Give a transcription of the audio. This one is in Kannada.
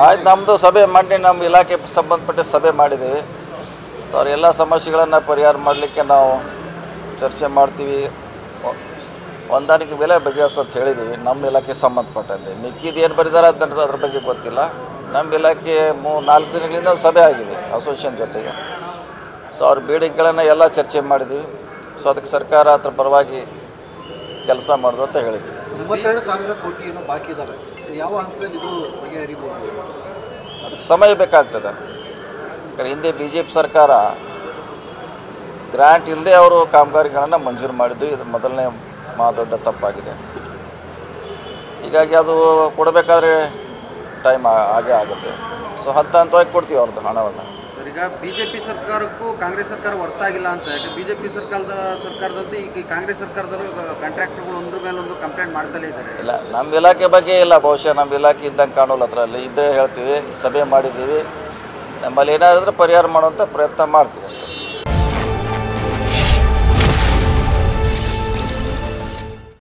ಆಯ್ತು, ನಮ್ಮದು ಸಭೆ ಮಾಡಿ ನಮ್ಮ ಇಲಾಖೆ ಸಂಬಂಧಪಟ್ಟ ಸಭೆ ಮಾಡಿದ್ದೀವಿ. ಸೊ ಅವ್ರ ಎಲ್ಲ ಸಮಸ್ಯೆಗಳನ್ನು ಪರಿಹಾರ ಮಾಡಲಿಕ್ಕೆ ನಾವು ಚರ್ಚೆ ಮಾಡ್ತೀವಿ. ಹೊಂದಾಣಿಕೆ ಬೆಲೆ ಬಗೆಹರಿಸೋ ಅಂತ ಹೇಳಿದ್ದೀವಿ ನಮ್ಮ ಇಲಾಖೆ ಸಂಬಂಧಪಟ್ಟಂತೆ. ಮಿಕ್ಕಿದ್ದು ಏನು ಬರೀದಾರೆ ಅದ್ರ ಬಗ್ಗೆ ಗೊತ್ತಿಲ್ಲ. ನಮ್ಮ ಇಲಾಖೆ 4 ದಿನಗಳಿಂದ ಸಭೆ ಆಗಿದೆ ಅಸೋಸಿಯೇಷನ್ ಜೊತೆಗೆ. ಸೊ ಅವ್ರ ಬೇಡಿಕೆಗಳನ್ನು ಎಲ್ಲ ಚರ್ಚೆ ಮಾಡಿದ್ದೀವಿ. ಸೊ ಅದಕ್ಕೆ ಸರ್ಕಾರ ಅದ್ರ ಪರವಾಗಿ ಕೆಲಸ ಮಾಡೋದು ಅಂತ ಹೇಳಿದ್ವಿ. 32,000 ಕೋಟಿ ಏನೋ ಬಾಕಿ ಇದ್ದಾವೆ. ಯಾವ ಹಂತದಲ್ಲಿ ಇದು ಬಗೆಹರಿಬಹುದು? ಅದಕ್ಕೆ ಸಮಯ ಬೇಕಾಗ್ತದೆ. ಯಾಕಂದರೆ ಹಿಂದೆ BJP ಸರ್ಕಾರ ಗ್ರ್ಯಾಂಟ್ ಇಲ್ಲದೆ ಅವರು ಕಾಮಗಾರಿಗಳನ್ನು ಮಂಜೂರು ಮಾಡಿದ್ದು. ಇದು ಮೊದಲನೇ ದೊಡ್ಡ ತಪ್ಪಾಗಿದೆ. ಹೀಗಾಗಿ ಅದು ಕೊಡಬೇಕಾದ್ರೆ ಟೈಮ್ ಆಗೇ ಆಗುತ್ತೆ. ಸೊ ಹಂತವಾಗಿ ಕೊಡ್ತೀವಿ ಅವ್ರದ್ದು ಹಣವನ್ನು. ಸರ್, ಈಗ BJP ಸರ್ಕಾರಕ್ಕೂ ಕಾಂಗ್ರೆಸ್ ಸರ್ಕಾರ ಹೊರತಾಗಿಲ್ಲ ಅಂತ. BJP ಸರ್ಕಾರದಂತೆ ಈಗ ಕಾಂಗ್ರೆಸ್ ಸರ್ಕಾರದಲ್ಲೂ ಕಾಂಟ್ರಾಕ್ಟರ್ಗಳು ಒಂದ್ರ ಮೇಲೆ ಒಂದು ಕಂಪ್ಲೇಂಟ್ ಮಾಡ್ತಲೇ ಇದ್ದಾರೆ. ಇಲ್ಲ, ನಮ್ಮ ಇಲಾಖೆ ಬಗ್ಗೆ ಇಲ್ಲ. ಬಹುಶಃ ನಮ್ಮ ಇಲಾಖೆ ಇದ್ದಂಗೆ ಕಾಣೋಲ್ಲ. ಅದರಲ್ಲಿ ಇದ್ದರೆ ಹೇಳ್ತೀವಿ, ಸಭೆ ಮಾಡಿದ್ದೀವಿ. ನಮ್ಮಲ್ಲಿ ಏನಾದರೂ ಪರಿಹಾರ ಮಾಡುವಂಥ ಪ್ರಯತ್ನ ಮಾಡ್ತೀವಿ ಅಷ್ಟೇ.